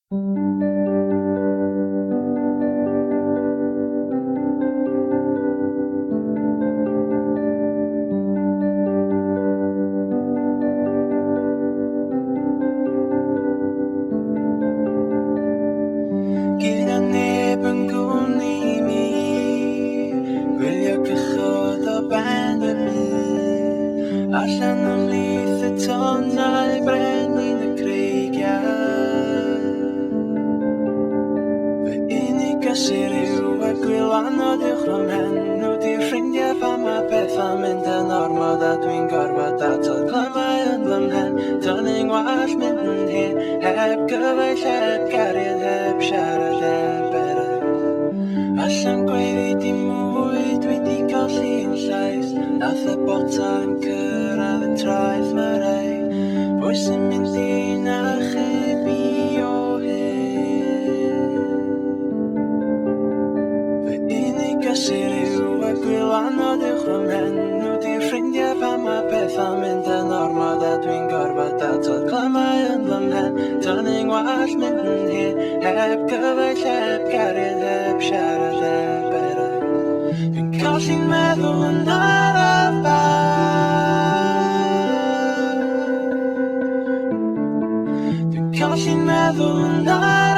Ginaneb'n gwmni gwylio cychod o ben y byd allan ymhlith y tonnau brenin y creigiau. Fy unig gysur yw y gwylanod uwch fy mhen. Di'r ffrindiau pan mae pethau'n mynd yn ormod a dwi'n gorfod atal clymau yn fy mhen. Dynnu'n wallt mynd yn hyn heb gyfaill, heb gariad, heb siarad, heb eraill. Allan gweiddi dim mwy, dwi di colli yn llais. Nath y botel yn cyrraedd y traeth mae'r rei. Pwy sy'n mynd i nachebu o hyn? Fy unig gysur yw y gwylanod uwch fy mhen. Di'r ffrindiau pan mae pethau'n mynd yn ormod a dwi'n gorfod atal clymau yn fy mhen. Dynnu'n wallt mynd yn hyn heb gyfaill, heb gariad, heb siarad, heb eraill. Dwi'n colli'n meddwl yn arafach. Dwi'n colli'n meddwl yn arafach.